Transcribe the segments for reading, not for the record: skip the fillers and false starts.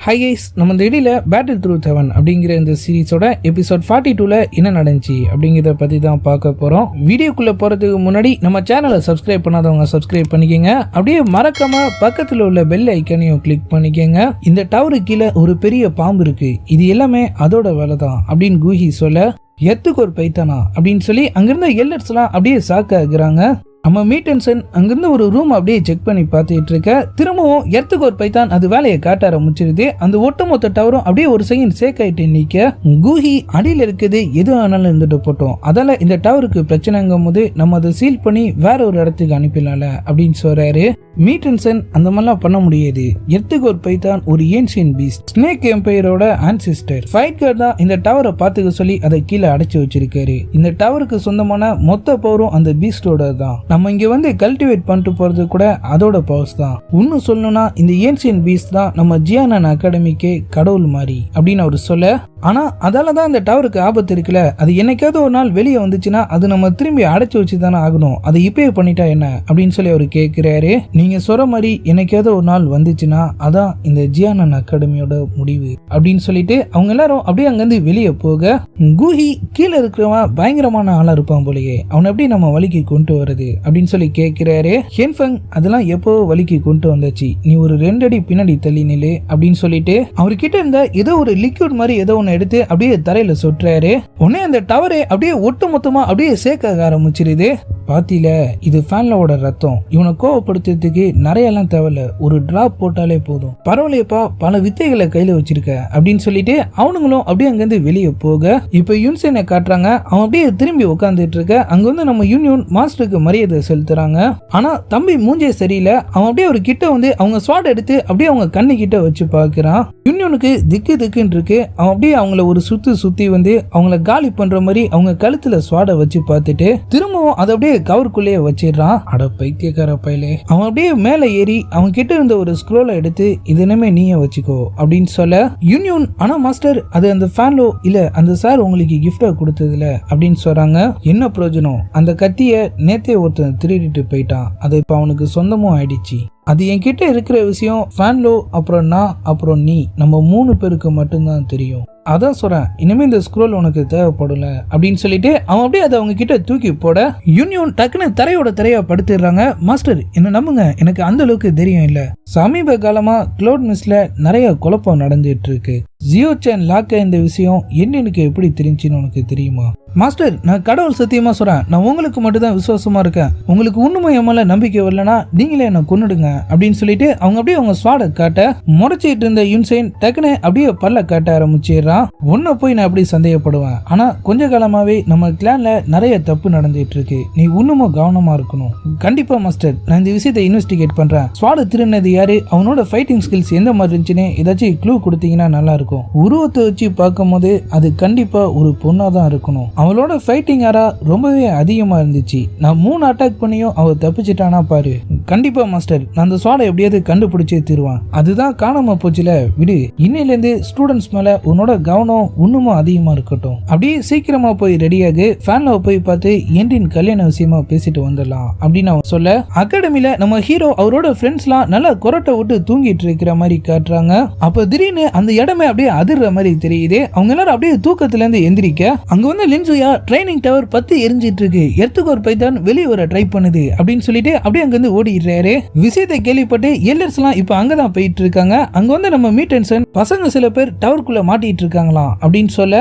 Hi guys, நம்ம இந்த இடையில பேட்டில் த்ரூ ஹெவன் அப்படிங்கிற இந்த சீரீஸோட எபிசோட் 42ல என்ன நடந்துச்சு அப்படிங்கிறத பத்தி தான் பார்க்க போறோம். வீடியோக்குள்ள போறதுக்கு முன்னாடி நம்ம சேனலை சப்ஸ்கிரைப் பண்ணாதவங்க சப்ஸ்கிரைப் பண்ணிக்கங்க. அப்படியே மறக்காம பக்கத்துல உள்ள பெல் ஐக்கனையும் கிளிக் பண்ணிக்கங்க. இந்த டவரு கீழே ஒரு பெரிய பாம்பு இருக்கு, இது எல்லாமே அதோட வேலை தான் அப்படின்னு கூஹி சொல்ல, எத்துக்கு ஒரு பைத்தானா அப்படின்னு சொல்லி அங்கிருந்த எல்லர்ஸ் எல்லாம் அப்படியே ஷாக் ஆகுறாங்க. நம்ம மீட்டன்சன் அங்கிருந்து ஒரு ரூம் அப்படியே செக் பண்ணி பார்த்துட்டு இருக்க, திரும்பவும் எர்த்துக்கு ஒரு பைத்தான் அது வேலையை காட்ட ஆரம்பிச்சிருது. அந்த ஒட்டுமொத்த டவரும் அப்படியே ஒரு செகண்ட் சேக் ஆயிட்டு நிக்க, கூஹி அடியில் இருக்குது எது ஆனாலும் இருந்துட்டு போட்டோம், அதால இந்த டவருக்கு பிரச்சனைங்கும் போது நம்ம அதை சீல் பண்ணி வேற ஒரு இடத்துக்கு அனுப்பிடலாம்ல அப்படின்னு சொல்றாரு. மீட்டன்சன் அந்த மாதிரிலாம் பண்ண முடியாது, எர்த்துக்கு ஒரு பைத்தான் ஒரு ஏன்ஷியன் பீஸ்ட், ஸ்னேக் எம்பையரோட ஆன்சிஸ்டர், ஃபைட் கார்டு தான் இந்த டவரை பார்த்துக்க சொல்லி அதை கீழே அடைச்சு வச்சிருக்காரு. இந்த டவருக்கு சொந்தமான மொத்த பவரும் அந்த பீஸ்டோட தான். நம்ம இங்க வந்து கல்டிவேட் பண்ணிட்டு போறது கூட அதோட பவர்ஸ் தான். இன்னும் சொல்லணும்னா இந்த ஏன்ஷியன் பீஸ்ட் தான் நம்ம ஜியானன் அகாடமிக்கே கடவுள் மாதிரி அப்படின்னு அவர் சொல்ல, ஆனா அதால தான் இந்த டவருக்கு ஆபத்து இருக்குல்ல, அது என்னைக்காவது ஒரு நாள் வெளியே வந்துச்சுன்னா அது நம்ம திரும்பி அடைச்சு வச்சு தானே ஆகணும், அதை இப்பயே பண்ணிட்டா என்ன அப்படின்னு சொல்லி அவர் கேட்கிறாரு. நீங்க சொல்ற மாதிரி என்னைக்காவது ஒரு நாள் வந்துச்சுன்னா அதான் இந்த ஜியானன் அகாடமியோட முடிவு அப்படின்னு சொல்லிட்டு அவங்க எல்லாரும் அப்படியே அங்கிருந்து வெளியே போக, கூஹி கீழே இருக்கிறவன் பயங்கரமான ஆளா இருப்பான் போலயே, அவனை எப்படி நம்ம வலிக்கு கொண்டு வருது அப்படின்னு சொல்லி கேட்கிறாரு. ஹென்ஃபங் அதெல்லாம் எப்போ வலிக்கு கொண்டு வந்தாச்சு, நீ ஒரு 2 அடி பின்னாடி தள்ளி நில்லு அப்படின்னு சொல்லிட்டு அவர்கிட்ட இருந்த ஏதோ ஒரு லிக்விட் மாதிரி ஏதோ ஒன்னு எடுத்து அப்படியே தரையில சொட்டுறாரு. உடனே அந்த டவரே அப்படியே ஒட்டு மொத்தமா அப்படியே சேக்க ஆரம்பிச்சிருது. பாத்தில, இது ஃபேன்லோட ரத்தம், இவனை கோவப்படுத்துறதுக்கு நிறைய எல்லாம் தேவையில்ல, ஒரு டிராப் போட்டாலே போதும், பரவாயில்லையப்பா பல வித்தைகளை கையில வச்சிருக்க அப்படின்னு சொல்லிட்டு அவனுங்களும் அப்படியே அங்கிருந்து வெளியே போக, இப்ப யூன்சனை காட்டுறாங்க. அவன் அப்படியே திரும்பி உட்காந்துட்டு இருக்க, அங்க வந்து நம்ம யூனியன் மாஸ்டருக்கு மரியாதை செலுத்துறாங்க. ஆனா தம்பி மூஞ்சே சரியில்லை, அவன் அப்படியே ஒரு கிட்ட வந்து அவங்க ஸ்வாட் எடுத்து அப்படியே அவங்க கண்ணு கிட்ட வச்சு பாக்குறான். யூனியனுக்கு திக்கு திக்குன்னு இருக்கு. அவன் அப்படியே அவங்கள ஒரு சுத்தி வந்து அவங்கள காலி பண்ற மாதிரி அவங்க கழுத்துல ஸ்வாட வச்சு பார்த்துட்டு திரும்பவும் அதை அப்படியே கவருக்குள்ளேயே வச்சிடறான். அட பைத்தியக்கார பையலே, அவன் அப்படியே மேல ஏறி அவன் கிட்ட இருந்த ஒரு ஸ்க்ரோலை எடுத்து இது என்னமே நீயே வச்சுக்கோ அப்படின்னு சொல்ல, யூனியன் ஆனா மாஸ்டர் அது அந்த ஃபேன்லோ இல்ல, அந்த சார் உங்களுக்கு கிஃப்டா கொடுத்ததுல அப்படின்னு சொல்றாங்க. என்ன பிரயோஜனம், அந்த கத்திய நேத்தே ஒருத்தன் திருடிட்டு போயிட்டான், அது இப்ப அவனுக்கு சொந்தமும் ஆயிடுச்சு, அது என்கிட்ட இருக்கிற விஷயம் ஃபேன்லோ அப்புறம் நான் அப்புறம் நீ நம்ம 3 பேருக்கு மட்டும்தான் தெரியும், அதான் சொல்றேன் இனிமே இந்த ஸ்க்ரோல் உனக்கு தேவைப்படல அப்படின்னு சொல்லிட்டு அவன் அப்படியே அதை அவங்க கிட்ட தூக்கி போட, யூனியன் டக்குன்னு தரையோட தரையா படுத்துடுறாங்க. மாஸ்டர் என்ன நம்புங்க, எனக்கு அந்த அளவுக்கு தெரியும் இல்ல, சமீப காலமா க்ளவுட் மிஸ்ல நிறைய குழப்பம் நடந்துட்டு இருக்கு, ஜியோ சேன் லாக்க இந்த விஷயம் எனக்கு எப்படி தெரிஞ்சுன்னு உனக்கு தெரியுமா? மாஸ்டர் நான் கடவுள் சத்தியமா சொல்றேன், நான் உங்களுக்கு மட்டும் தான் விசுவாசமா இருக்கேன், உங்களுக்கு உண்மை எம்மால நம்பிக்கை வரலனா நீங்களே என்ன கொன்னுடுங்க அப்படின்னு சொல்லிட்டு அவங்க அப்படியே அவங்க ஸ்வாட காட்ட, முறைச்சிட்டு இருந்த யூன்சைன் டக்குன்னு அப்படியே பல்ல காட்ட ஆரம்பிச்சிடுறான். உன்னை போய் நான் அப்படி சந்தேகப்படுவேன், ஆனா கொஞ்ச காலமாவே நம்ம கிளான்ல நிறைய தப்பு நடந்துட்டு இருக்கு, நீ இன்னமும் கவனமா இருக்கணும். கண்டிப்பா மாஸ்டர், நான் இந்த விஷயத்தை இன்வெஸ்டிகேட் பண்றேன், ஸ்வாட திருநது யாரு, அவனோட ஃபைட்டிங் ஸ்கில்ஸ் எந்த மாதிரி இருந்துச்சுன்னு ஏதாச்சும் க்ளூ கொடுத்தீங்கன்னா நல்லா இருக்கும், உருவத்தை வச்சு பார்க்கும் போது அது கண்டிப்பா ஒரு பொண்ணாதான் இருக்கணும், அவளோட ஃபைட்டிங் ஆரா ரொம்பவே அதிகமா இருந்துச்சு, நான் 3 அட்டாக் பண்ணியும் அவ தப்பிச்சிட்டானா பாரு, கண்டிப்பா மாஸ்டர் நான் அந்த ஸ்வாடை எப்படியாவது கண்டுபிடிச்சே தருவான், அதுதான் காணாம போச்சுல விடு, இன்னையில இருந்து ஸ்டூடெண்ட்ஸ் மேல உன்னோட கவனம் இன்னமும் அதிகமா இருக்கட்டும், அப்படியே சீக்கிரமா போய் ரெடியாகு, ஃபேன்ல போய் பார்த்து என்டின் கல்யாண விஷயமா பேசிட்டு வந்துடலாம் அப்படின்னு அவன் சொல்ல, அகாடமில நம்ம ஹீரோ அவரோட ஃப்ரெண்ட்ஸ்லாம் நல்லா கொரட்டை விட்டு தூங்கிட்டு இருக்கிற மாதிரி காட்டுறாங்க. அப்ப திடீர்னு அந்த இடமே அப்படியே அதிர்ற மாதிரி தெரியுது. அவங்க எல்லாரும் அப்படியே தூக்கத்துல இருந்து எந்திரிக்க, அங்க வந்து லின்சுயா ட்ரைனிங் டவர் 10 எரிஞ்சிட்டு இருக்கு, எர்த்துக்கு ஒரு பைத்தான் வெளியே வர ட்ரை பண்ணுது அப்படின்னு சொல்லிட்டு அப்படியே அங்க இருந்து ஓடிடுறாரு. விஷயத்தை கேள்விப்பட்டு எல்லர்ஸ் எல்லாம் இப்ப அங்கதான் போயிட்டு இருக்காங்க. அங்க வந்து நம்ம மீட்டன்சன் பசங்க சில பேர் டவருக்குள்ள மாட்டிட்டு இருக்காங்களாம் அப்படின்னு சொல்ல,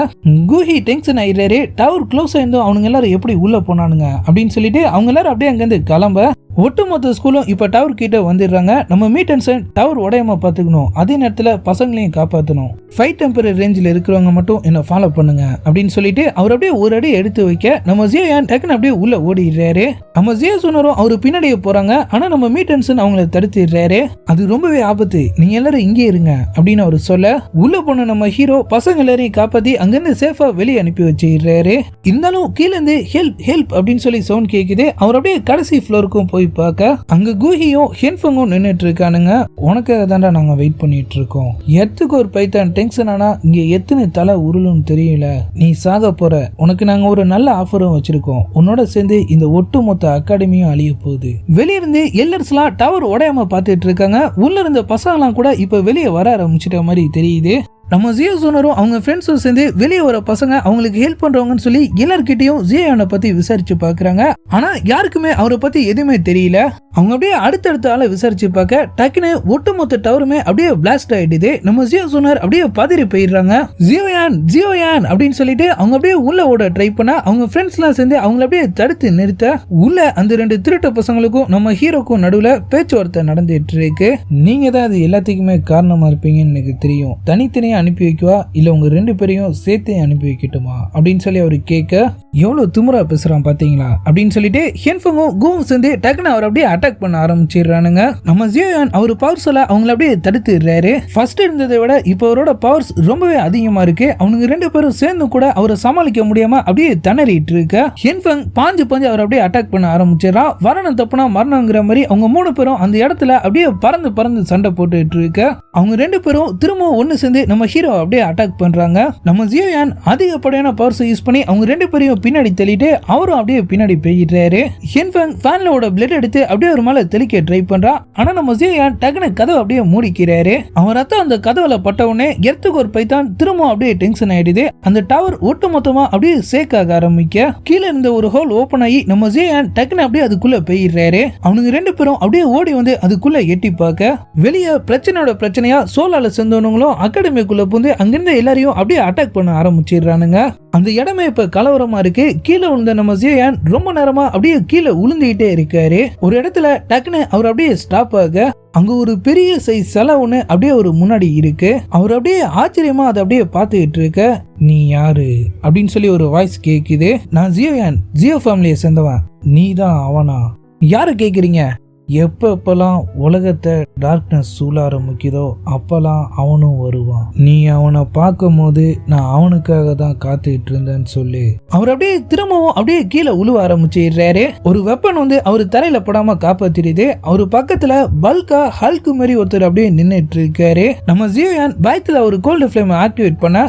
கூஹி டென்ஷன் ஆயிடுறாரு. டவர் க்ளோஸ் ஆயிருந்தோம், அவனுங்க எல்லாரும் எப்படி உள்ள போனானுங்க அப்படின்னு சொல்லிட்டு அவங்க எல்லாரும் அப்படியே அங்க இருந்து கிளம்ப, ஒட்டுமொத்த ஸ்கூலும் இப்ப டவர் கிட்ட வந்துடுறாங்க. நம்ம மீட்டன்சன் டவர் உடையாம பாத்துக்கணும், அதே நேரத்துல பசங்களையும் காப்பாற்றணும், ஃபைட் டெம்பரரி ரேஞ்சில் இருக்கிறவங்க மட்டும் என்ன ஃபாலோ பண்ணுங்க அப்படின்னு சொல்லிட்டு அவர் அப்படியே ஒரு அடி எடுத்து வைக்க, நம்ம ஜியோயான் டக்குன்னு அப்படியே உள்ள ஓடிடுறாரு. நம்ம ஜியோ சொன்னரும் அவரு பின்னாடியே போறாங்க. ஆனா நம்ம மீட்டன்சன் அவங்கள தடுத்துடுறாரு, அது ரொம்பவே ஆபத்து, நீங்க எல்லாரும் இங்கே இருங்க அப்படின்னு அவர் சொல்ல, உள்ள போன நம்ம ஹீரோ பசங்க எல்லாரையும் காப்பாத்தி அங்கிருந்து சேஃபா வெளியே அனுப்பி வச்சிடுறாரு. இருந்தாலும் கீழே இருந்து ஹெல்ப் ஹெல்ப் அப்படின்னு சொல்லி சவுண்ட் கேக்குது. அவர் அப்படியே கடைசி ஃப்ளோருக்கும் போய் போய் பார்க்க அங்க கூஹியும் ஹென்ஃபங்கும் நின்னுட்டு இருக்கானுங்க. உனக்காக தாண்டா நாங்க வெயிட் பண்ணிட்டு இருக்கோம். எத்துக்கு ஒரு பைத்தான் டென்ஷன் ஆனா இங்க எத்தனை தலை உருளும் தெரியல. நீ சாக போற. உனக்கு நாங்க ஒரு நல்ல ஆஃபரும் வச்சிருக்கோம். உன்னோட சேர்ந்து இந்த ஒட்டுமொத்த அகாடமியும் அழிய போகுது. வெளியிருந்து எல்லர்ஸ்லாம் டவர் உடையாம பாத்துட்டு இருக்காங்க. உள்ள இருந்த பசங்கலாம் கூட இப்ப வெளியே வர ஆரம்பிச்சிட்ட மாதிரி தெரியுது. நம்ம ஜியோ சோனரும் அவங்க ஃப்ரெண்ட்ஸும் சேர்ந்து வெளியே வர பசங்க அவங்களுக்கு ஹெல்ப் பண்றவங்கன்னு சொல்லி எல்லார்கிட்டையும் ஜியோனை பத்தி விசாரிச்சு பாக்குறாங்க. ஆனா யாருக்குமே அவரை பத்தி எதுவுமே தெரியல. அவங்க அப்படியே அடுத்தடுத்த ஆளை விசாரிச்சு பார்க்க டக்குன்னு ஒட்டுமொத்த டவருமே அப்படியே பிளாஸ்ட் ஆயிடுது. நம்ம ஜியோ சோனர் அப்படியே பதறி போயிடுறாங்க. ஜியோயான் அப்படின்னு சொல்லிட்டு அவங்க அப்படியே உள்ள ஓட ட்ரை பண்ண அவங்க ஃப்ரெண்ட்ஸ் எல்லாம் சேர்ந்து அவங்களை அப்படியே தடுத்து நிறுத்த உள்ள அந்த 2 திருட்ட பசங்களுக்கும் நம்ம ஹீரோக்கும் நடுவுல பேச்சுவார்த்தை நடந்துட்டு இருக்கு. நீங்க தான் அது எல்லாத்துக்குமே காரணமா இருப்பீங்கன்னு எனக்கு தெரியும். தனித்தனியா அனுப்பி வைக்கவா இல்ல உங்க 2 பேரையும் சேர்த்து அனுப்பி வைக்கட்டுமா அப்படின்னு சொல்லி அவரு கேட்க எவ்வளவு திமிரா பேசுறான் பாத்தீங்களா அப்படின்னு சொல்லிட்டு ஹென்ஃபங்கும் கூவும் சேர்ந்து டக்குன்னு அவர் அப்படியே அட்டாக் பண்ண ஆரம்பிச்சிடுறானுங்க. நம்ம ஜியோயான் அவரு பவர்ஸ்ல அவங்களை அப்படியே தடுத்துடுறாரு. ஃபர்ஸ்ட் இருந்ததை விட இப்போ அவரோட பவர்ஸ் ரொம்பவே அதிகமா இருக்கு. அவனுங்க 2 பேரும் சேர்ந்து கூட அவரை சமாளிக்க முடியாம அப்படியே திணறிட்டு இருக்க ஹென்ஃபங் பாஞ்சு அவர் அப்படியே அட்டாக் பண்ண ஆரம்பிச்சிடறான். வரணும் தப்புனா மரணங்கிற மாதிரி அவங்க 3 பேரும் அந்த இடத்துல அப்படியே பறந்து சண்டை போட்டுட்டு இருக்க அவங்க 2 பேரும் திரும்பவும் ஒன்னு சேர்ந்து நம்ம ஹீரோ அப்படியே அட்டாக் பண்றாங்க. நம்ம ஜியோயான் அதிகப்படியான பவர்ஸ் யூஸ் பண்ணி அவங்க 2 பேரையும் பின்னாடி தள்ளிட்டு அவரும் அப்படியே பின்னாடி போயிடுறாரு. ஹென்ஃபங் ஃபேன்லோட பிளட் எடுத்து அப்படியே ஒரு மேல தெளிக்க ட்ரை பண்றான். ஆனா நம்ம ஜியோயான் டக்குனு கதவை அப்படியே மூடிக்கிறாரு. அவன் ரத்தம் அந்த கதவுல பட்ட உடனே எர்த்துக்கு ஒரு பைத்தான் திரும்ப அப்படியே டென்ஷன் ஆயிடுது. அந்த டவர் ஒட்டு மொத்தமா அப்படியே சேக் ஆக ஆரம்பிக்க கீழே இருந்த ஒரு ஹோல் ஓபன் ஆகி நம்ம ஜியோயான் டக்குனு அப்படியே அதுக்குள்ள போயிடுறாரு. அவனுங்க 2 பேரும் அப்படியே ஓடி வந்து அதுக்குள்ள எட்டி பார்க்க வெளியே பிரச்சனையா சோலால சேர்ந்தவனுங்களும் அகாடமிக்குள்ள புந்து அங்கிருந்த எல்லாரையும் அப்படியே அட்டாக் பண்ண ஆரம்பிச்சிடுறானுங்க. அந்த இடமே இப்ப கலவரமா இருக்கு. கீழே விழுந்த நம்ம ஜியோயான் ரொம்ப நேரமா அப்படியே கீழே உளுந்துகிட்டே இருக்காரு. ஒரு இடத்துல டக்குன்னு அவர் அப்படியே ஸ்டாப் ஆக அங்க ஒரு பெரிய சைஸ் சிலை ஒண்ணு அப்படியே ஒரு முன்னாடி இருக்கு. அவர் அப்படியே ஆச்சரியமா அதை அப்படியே பார்த்துக்கிட்டு இருக்க நீ யாரு அப்படின்னு சொல்லி ஒரு வாய்ஸ் கேக்குது. நான் ஜியோயான், ஜியோ ஃபேமிலியை சேர்ந்தவன். நீ தான் அவனா? யாரு கேக்குறீங்க? எப்பெல்லாம் உலகத்தை டார்க்னஸ் சூழ ஆரம்பிக்குதோ அப்பெல்லாம் அவனும் வருவான். நீ அவனை பார்க்கும் போது நான் அவனுக்காக தான் காத்துட்டு இருந்தேன்னு சொல்லி அவர் அப்படியே திரும்பவும் அப்படியே கீழே உழுவ ஆரம்பிச்சிடுறாரு. ஒரு வெப்பன் வந்து அவரு தரையில படாம காப்பாத்திடுது. அவரு பக்கத்துல பல்கா ஹல்க் மாதிரி ஒருத்தர் அப்படியே நின்னுட்டு இருக்காரு. நம்ம ஜியோயான் பயத்துல ஒரு கோல்டு ஃபிளேம் ஆக்டிவேட் பண்ண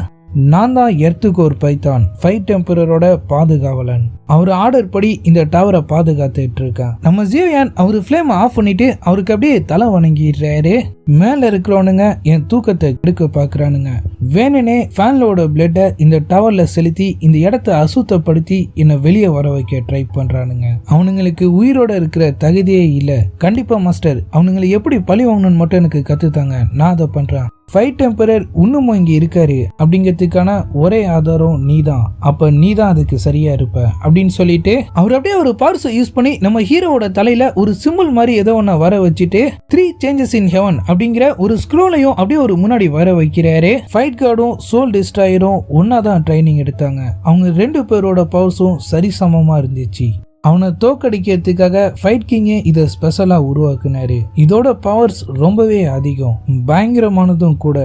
நான் தான் எர்த்துக்கு ஒரு பைத்தான், ஃபைட் டெம்பரரோட பாதுகாவலன். அவர் ஆர்டர் படி இந்த டவரை பாதுகாத்துட்டு இருக்கான். நம்ம ஜியோயான் அவரு ஃபிளேம் ஆஃப் பண்ணிட்டு அவருக்கு அப்படியே தலை வணங்கிடுறாரு. மேல இருக்கிறவனுங்க என் தூக்கத்தை கெடுக்க பாக்குறானுங்க. வேணுனே ஃபேன்லோட பிளட்டை இந்த டவர்ல செலுத்தி இந்த இடத்தை அசுத்தப்படுத்தி என்னை வெளியே வர வைக்க ட்ரை பண்றானுங்க. அவனுங்களுக்கு உயிரோட இருக்கிற தகுதியே இல்ல. கண்டிப்பா மாஸ்டர், அவனுங்களை எப்படி பழி வாங்கணும்னு மட்டும் எனக்கு கத்துத்தாங்க. நான் அதை பண்றேன். ஃபைட் டெம்பரர் இன்னமும் இங்க இருக்காரு அப்படிங்கிறதுக்கான ஒரே ஆதாரம் நீதான். அப்ப நீதான் அதுக்கு சரியா இருப்ப அப்படின்னு சொல்லிட்டு அவர் அப்படியே ஒரு பவர்ஸ் யூஸ் பண்ணி நம்ம ஹீரோவோட தலையில ஒரு சிம்பிள் மாதிரி ஏதோ ஒண்ணு வர வச்சுட்டு 3 சேஞ்சஸ் இன் ஹெவன் அப்படிங்கிற ஒரு ஸ்க்ரோலையும் அப்படியே ஒரு முன்னாடி வர வைக்கிறாரு. ஃபைட் கார்டும் சோல் டிஸ்ட்ராயரும் ஒன்னாதான் ட்ரைனிங் எடுத்தாங்க. அவங்க 2 பேரோட பவர்ஸும் சரிசமமா இருந்துச்சு. அவனை தோக்கடிக்கிறதுக்காக ஃபைட் கிங்கே இதை ஸ்பெஷலா உருவாக்குனாரு. இதோட பவர்ஸ் ரொம்பவே அதிகம், பயங்கரமானதும் கூட.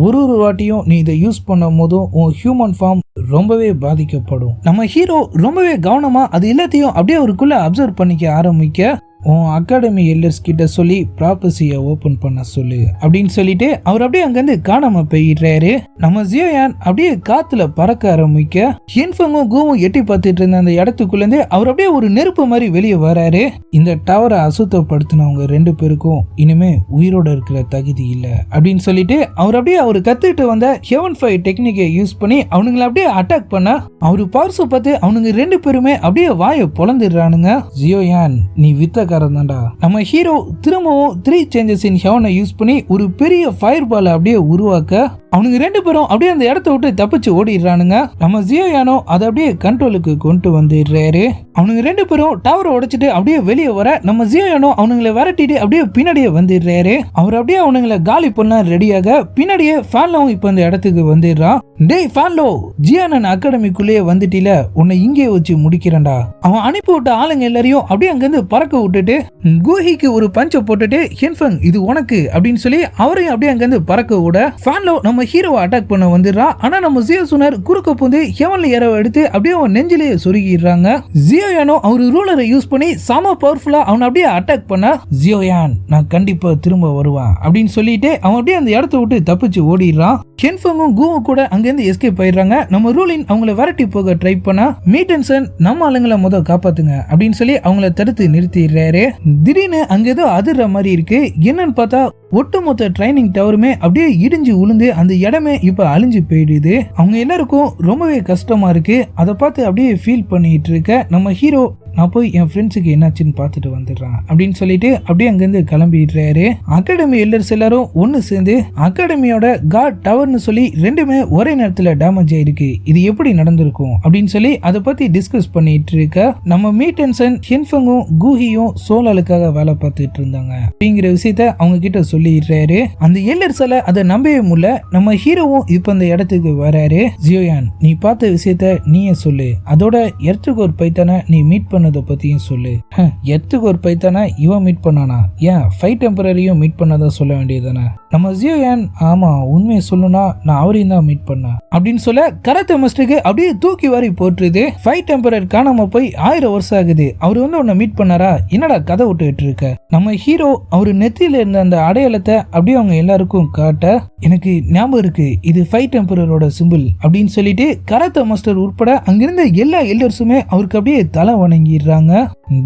ஒரு வாட்டியும் நீ இதை யூஸ் பண்ணும் போதும் உன் ஹியூமன் ஃபார்ம் ரொம்பவே பாதிக்கப்படும். நம்ம ஹீரோ ரொம்பவே கவனமா அது எல்லாத்தையும் அப்படியே அவருக்குள்ள அப்சர்வ் பண்ணிக்க ஆரம்பிக்க உன் அகாடமி எல்லர்ஸ் கிட்ட சொல்லி ப்ராப்பர்சியை ஓபன் பண்ண சொல்லு அப்படின்னு சொல்லிட்டு அவர் அப்படியே அங்கிருந்து காணாம போயிடுறாரு. நம்ம ஜியோயான் அப்படியே காத்துல பறக்க ஆரம்பிக்க ஹென்ஃபங்கும் கூவும் எட்டி பார்த்துட்டு இருந்த அந்த இடத்துக்குள்ள இருந்து அவர் அப்படியே ஒரு நெருப்பு மாதிரி வெளியே வராரு. இந்த டவரை அசுத்தப்படுத்தினவங்க 2 பேருக்கும் இனிமே உயிரோட இருக்கிற தகுதி இல்ல அப்படின்னு சொல்லிட்டு அவர் அப்படியே அவரு கத்துக்கிட்டு வந்த ஹெவன் 5 டெக்னிக்கை யூஸ் பண்ணி அவனுங்களை அப்படியே அட்டாக் பண்ண அவரு பவர்ஸ் பார்த்து அவனுங்க 2 பேருமே அப்படியே வாயை பொளந்துடுறானுங்க. ஜியோயான், நீ வித்த தான்டா. நம்ம ஹீரோ திரும்பவும் 3 சேஞ்சஸ் இன் ஹெவனை யூஸ் பண்ணி ஒரு பெரிய ஃபயர் பால் அப்படியே உருவாக்க அவனுங்க 2 பேரும் அப்படியே அந்த இடத்த விட்டு தப்பிச்சு ஓடிடுறானுங்க. நம்ம ஜியோயானோ அதை அப்படியே கண்ட்ரோலுக்கு கொண்டு வந்துடுறாரு. அவனுங்க 2 பேரும் டவரை உடைச்சிட்டு அப்படியே வெளியே வர நம்ம ஜியோயானோ அவனுங்களை விரட்டிட்டு அப்படியே பின்னாடியே வந்துடுறாரு. அவர் அப்படியே அவனுங்களை காலி பண்ண ரெடியாக பின்னாடியே ஃபேன்லோவும் இப்ப இந்த இடத்துக்கு வந்துடுறான். டேய் ஃபேன்லோ, ஜியானன் அகாடமிக்குள்ளேயே வந்துட்டில, உன்னை இங்கே வச்சு முடிக்கிறேன்டா. அவன் அனுப்பி விட்ட ஆளுங்க எல்லாரையும் அப்படியே அங்கிருந்து பறக்க விட்டு போட்டுட்டு கூஹிக்கு ஒரு பஞ்ச போட்டுட்டு ஹின்ஃபங் இது உனக்கு அப்படின்னு சொல்லி அவரையும் அப்படியே அங்கிருந்து பறக்க விட ஃபேன்லோ நம்ம ஹீரோவை அட்டாக் பண்ண வந்துடுறான். ஆனா நம்ம ஜியோ சுனர் குறுக்க பூந்து ஹெவன்ல ஏற எடுத்து அப்படியே அவன் நெஞ்சிலேயே சொருகிடுறாங்க. ஜியோயானோ அவரு ரூலரை யூஸ் பண்ணி சம பவர்ஃபுல்லா அவனை அப்படியே அட்டாக் பண்ண ஜியோயான் நான் கண்டிப்பா திரும்ப வருவான் அப்படின்னு சொல்லிட்டு அவன் அப்படியே அந்த இடத்த விட்டு தப்பிச்சு ஓடிடுறான். ஹென்ஃபங்கும் கூவும் கூட அங்கிருந்து எஸ்கேப் ஆயிடுறாங்க. நம்ம ரூலின் அவங்கள விரட்டி போக ட்ரை பண்ணா மீட்டன்சன் நம்ம ஆளுங்களை முத காப்பாத்துங்க அப்படின்னு சொல்லி அவங்கள தடுத்து நிறுத்திடுறாரு. திடீர்னு அங்க ஏதோ அதிர்ற மாதிரி இருக்கு. என்னன்னு பார்த்தா ஒட்டுமொத்த ட்ரைனிங் டவருமே அப்படியே இடிஞ்சு உளுந்து அந்த இடமே இப்ப அழிஞ்சு போயிடுது. அவங்க எல்லாருக்கும் ரொம்பவே கஷ்டமா இருக்கு. அதை பார்த்து அப்படியே ஃபீல் பண்ணிட்டு இருக்க நம்ம ஹீரோ நான் போய் என் ஃப்ரெண்ட்ஸுக்கு என்னாச்சுன்னு பார்த்துட்டு வந்துடுறான் அப்படின்னு சொல்லிட்டு அப்படியே அங்கிருந்து கிளம்பிடுறாரு. அகாடமி எல்லர்ஸ் எல்லாரும் ஒன்னு சேர்ந்து அகாடமியோட காட் டவர்னு சொல்லி ரெண்டுமே ஒரே நேரத்துல டேமேஜ் ஆயிருக்கு, இது எப்படி நடந்திருக்கும் அப்படின்னு சொல்லி அதை பத்தி டிஸ்கஸ் பண்ணிட்டு இருக்க நம்ம மீட்டன்சன் ஹின்ஃபங்கும் கூஹியும் சோலாலுக்காக வேலை பார்த்துட்டு இருந்தாங்க அப்படிங்கிற விஷயத்த அவங்க கிட்ட சொல்லிடுறாரு. அந்த எல்லர்ஸால அதை நம்பவே முடியல. நம்ம ஹீரோவும் இப்ப அந்த இடத்துக்கு வராரு. ஜியோயான் நீ பார்த்த விஷயத்த நீயே சொல்லு, அதோட எர்த்துகோர் பைத்தான நீ மீட் பண்ண பத்தியும் சொல்லு. எர்த்துகோர் பைத்தானா இவன் மீட் பண்ணானா, ஏன் ஃபைட் டெம்பரரியும் மீட் பண்ணதா சொல்ல வேண்டியதானே. நம்ம ஜியோயான் ஆமா உண்மையை சொல்லணும்னா நான் அவரையும் தான் மீட் பண்ண அப்படின்னு சொல்ல கராத்தே மாஸ்டருக்கு அப்படியே தூக்கி வாரி போட்டுருது. ஃபைட் டெம்பரர் காணாம போய் 1000 வருஷம் ஆகுது, அவர் வந்து உன்னை மீட் பண்ணாரா, என்னடா கதை விட்டுட்டு இருக்க. நம்ம ஹீரோ அவரு நெத்தியில இருந்த அந்த அடையாளத்தை அப்படியே அவங்க எல்லாருக்கும் காட்ட எனக்கு ஞாபகம் இருக்கு இது ஃபைட் டெம்பரரோட சிம்பிள் அப்படின்னு சொல்லிட்டு கராத்தே மாஸ்டர் உட்பட அங்கிருந்த எல்லா எல்லர்ஸுமே அவருக்கு அப்படியே தலை வணங்கிடுறாங்க.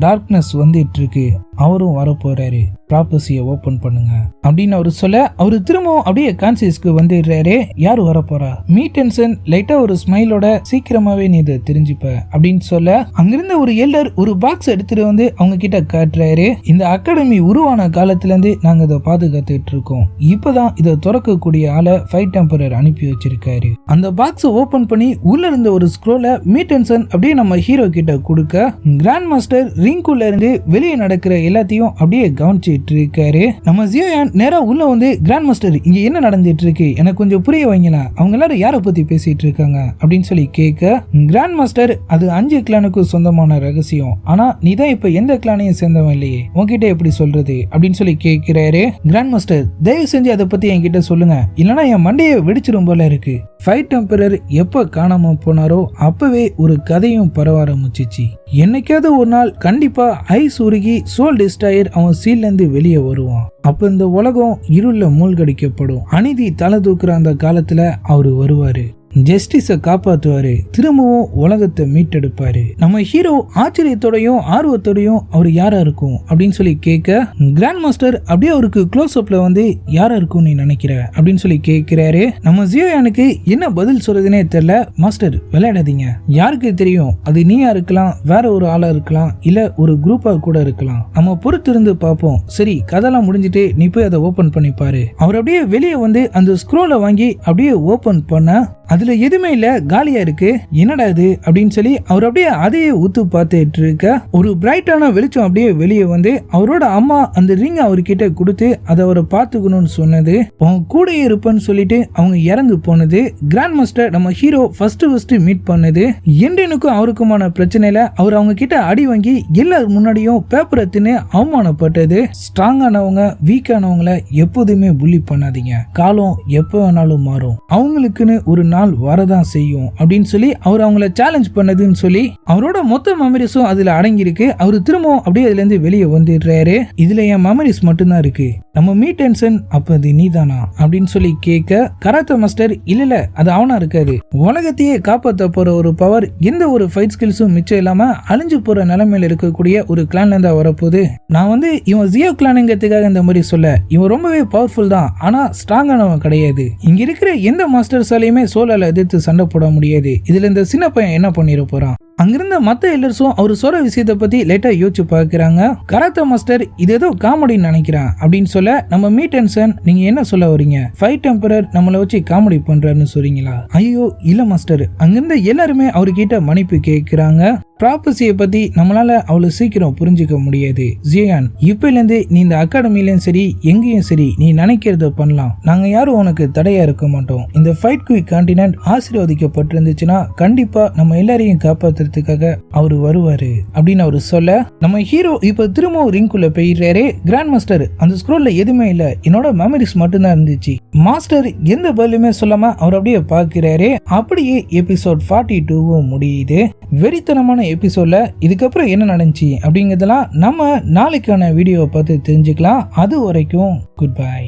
டார்க்னஸ் வந்துட்டு இருக்கு, அவரும் வரப்போறாரு, ப்ராப்பர்சியை ஓபன் பண்ணுங்க அப்படின்னு அவரு சொல்ல அவரு திரும்பவும் அப்படியே கான்சியஸ்க்கு வந்துடுறாரு. யாரு வரப்போறா, மீட்டன்சன் லைட்டா ஒரு ஸ்மைலோட சீக்கிரமாவே நீ இதை தெரிஞ்சுப்ப அப்படின்னு சொல்ல அங்கிருந்த ஒரு எல்லர் ஒரு பாக்ஸ் எடுத்துட்டு வந்து அவங்க கிட்ட காட்டுறாரு. இந்த அகாடமி உருவான காலத்துல இருந்து நாங்க இதை பாதுகாத்துட்டு இருக்கோம், இப்பதான் இதை திறக்கக்கூடிய ஆளை ஃபைட் டெம்பரர் அனுப்பி வச்சிருக்காரு. அந்த பாக்ஸ் ஓபன் பண்ணி உள்ள இருந்த ஒரு ஸ்க்ரோல மீட்டன்சன் அப்படியே நம்ம ஹீரோ கிட்ட கொடுக்க கிராண்ட் மாஸ்டர் ரிங்குல இருந்து வெளியே நடக்கிற எல்லாத்தையும் அப்படியே கவனிச்சிட்டு இருக்காரு. நம்ம ஜியோயான் நேரா உள்ள வந்து கிராண்ட் மாஸ்டர் இங்க என்ன நடந்துட்டு இருக்கு எனக்கு கொஞ்சம் புரிய வைங்களா, அவங்க எல்லாரும் யாரை பத்தி பேசிட்டு இருக்காங்க அப்படின்னு சொல்லி கேட்க கிராண்ட் மாஸ்டர் அது 5 கிளானுக்கு சொந்தமான ரகசியம், ஆனா நீ தான் இப்ப எந்த கிளானையும் சேர்ந்தவன் இல்லையே, உன்கிட்ட எப்படி சொல்றது அப்படின்னு சொல்லி கேட்கிறாரு. கிராண்ட் மாஸ்டர் தயவு செஞ்சு அதை பத்தி என்கிட்ட சொல்லுங்க, இல்லனா என் மண்டையை வெடிச்சிரும் போல இருக்கு. ஃபைட் டெம்பரர் எப்ப காணாம போனாரோ அப்பவே ஒரு கதையும் பரவ ஆரம்பிச்சிச்சு. என்னைக்காவது ஒரு நாள் கண்டிப்பா ஐஸ் உருகி சோல் டிஸ்ட்ராயர் அவன் சீல்ல இருந்து வெளியே வருவான். அப்ப இந்த உலகம் இருள மூழ்கடிக்கப்படும். அநீதி தலை தூக்குற அந்த காலத்துல அவரு வருவாரு, ஜஸ்டிஸை காப்பாற்றுவாரு, திரும்பவும் உலகத்தை மீட்டெடுப்பாரு. நம்ம ஹீரோ ஆச்சரியத்தோடையும் ஆர்வத்தோடையும் அவர் யாரா இருக்கும் அப்படின்னு சொல்லி கேட்க கிராண்ட் மாஸ்டர் அப்படியே அவருக்கு க்ளோஸ் அப்ல வந்து யாரா இருக்கும் நீ நினைக்கிற அப்படின்னு சொல்லி கேட்கிறாரு. நம்ம ஜியோயானுக்கு என்ன பதில் சொல்றதுனே தெரியல. மாஸ்டர் விளையாடாதீங்க, யாருக்கு தெரியும், அது நீயா இருக்கலாம், வேற ஒரு ஆளா இருக்கலாம், இல்ல ஒரு குரூப்பா கூட இருக்கலாம், நம்ம பொறுத்து இருந்து பார்ப்போம். சரி கதெல்லாம் முடிஞ்சிட்டு நீ போய் அதை ஓபன் பண்ணி பாரு. அவர் அப்படியே வெளியே வந்து அந்த ஸ்க்ரோலை வாங்கி அப்படியே ஓபன் பண்ண அதுல எதுவுமே இல்ல, காலியா இருக்கு. என்னடா இது அப்படின்னு சொல்லி அவர் அப்படியே அதையே ஊத்து பார்த்துட்டு இருக்க ஒரு பிரைட்டான வெளிச்சம் அப்படியே வெளியே வந்து அவரோட அம்மா அந்த ரிங் அவர்கிட்ட கொடுத்து அதை அவரை பார்த்துக்கணும்னு சொன்னது, உன் கூட இருப்பேன்னு சொல்லிட்டு அவங்க இறந்து போனது. கிராண்ட் மாஸ்டர் நம்ம ஹீரோ ஃபர்ஸ்ட் மீட் பண்ணது. எண்டனுக்கும் அவருக்குமான பிரச்சனையில அவர் அவங்க கிட்ட அடி வாங்கி எல்லாரும் முன்னாடியும் பேப்பரை தின்னு அவமானப்பட்டது. ஸ்ட்ராங்கானவங்க வீக்கானவங்களை எப்போதுமே புள்ளி பண்ணாதீங்க, காலம் எப்போ வேணாலும் மாறும், அவங்களுக்குன்னு ஒரு நாள் வரதான் செய்யும் அப்படின்னு சொல்லி அவர் அவங்கள சேலஞ்ச் பண்ணதுன்னு சொல்லி அவரோட மொத்த மெமரிஸும் அதுல அடங்கி இருக்கு. அவரு திரும்பவும் அப்படியே அதுல இருந்து வெளியே வந்துடுறாரு. இதுல என் மெமரிஸ் மட்டும்தான் இருக்கு, நம்ம மீட்டன்சன் அப்ப அது நீதானா அப்படின்னு சொல்லி கேட்க கராத்தே மாஸ்டர் இல்ல அது அவனா இருக்காது, உலகத்தையே காப்பாற்ற போற ஒரு பவர் எந்த ஒரு ஃபைட் ஸ்கில்ஸும் மிச்சம் இல்லாம அழிஞ்சு போற நிலைமையில இருக்கக்கூடிய ஒரு கிளான்ல இருந்தா வரப்போகுது. நான் வந்து இவன் ஜியோ கிளானுங்கிறதுக்காக இந்த மாதிரி சொல்ல, இவன் ரொம்பவே பவர்ஃபுல் தான், ஆனா ஸ்ட்ராங்கானவன் கிடையாது. இங்க இருக்கிற எந்த மாஸ்டர்ஸாலையுமே சோலால எதிர்த்து சண்டை போட முடியாது. இதுல இந்த சின்ன பையன் என்ன பண்ணிட போறான். அங்கிருந்த மத்த எல்லர்ஸும் அவர் சொல்ற விஷயத்தை பத்தி லைட்டா யோசிச்சு பாக்குறாங்க. கராத்தே மாஸ்டர் இது ஏதோ காமெடின்னு நினைக்கிறான் அப்படின்னு சொல்ல நம்ம மீட்டன்சன் நீங்க என்ன சொல்ல வரீங்க, ஃபைட் டெம்பரர் நம்மளை வச்சு காமெடி பண்றாருன்னு சொல்றீங்களா. ஐயோ இல்ல மாஸ்டர். அங்கிருந்த எல்லாருமே அவர்கிட்ட மன்னிப்பு கேட்கிறாங்க. ப்ராப்பசியை பத்தி நம்மளால அவ்வளவு சீக்கிரம் புரிஞ்சுக்க முடியாது. ஜியான், இப்பல இருந்து நீ இந்த அகாடமிலயும் சரி எங்கேயும் சரி நீ நினைக்கிறத பண்ணலாம். நாங்க யாரும் உனக்கு தடையா இருக்க மாட்டோம். இந்த ஃபைட் குயிக் கான்டினென்ட் ஆசீர்வதிக்கப்பட்டிருந்துச்சுன்னா கண்டிப்பா நம்ம எல்லாரையும் காப்பாத்துறதுக்காக அவரு வருவாரு அப்படின்னு அவரு சொல்ல, நம்ம ஹீரோ இப்ப திரும்பவும் ரிங்குள்ள போயிடுறாரு. கிராண்ட் மாஸ்டர், அந்த ஸ்க்ரோல்ல எதுவுமே இல்ல, என்னோட மெமரிஸ் மட்டும்தான் இருந்துச்சு. மாஸ்டர் எந்த பதிலுமே சொல்லாம அவர் அப்படியே பாக்குறாரு. அப்படியே எபிசோட் 42 முடியுது. வெறித்தனமான எபிசோட்ல இதுக்கப்புறம் என்ன நடந்துச்சு அப்படிங்கறதெல்லாம் நம்ம நாளைக்கான வீடியோவை பார்த்து தெரிஞ்சுக்கலாம். அது வரைக்கும் குட் பை.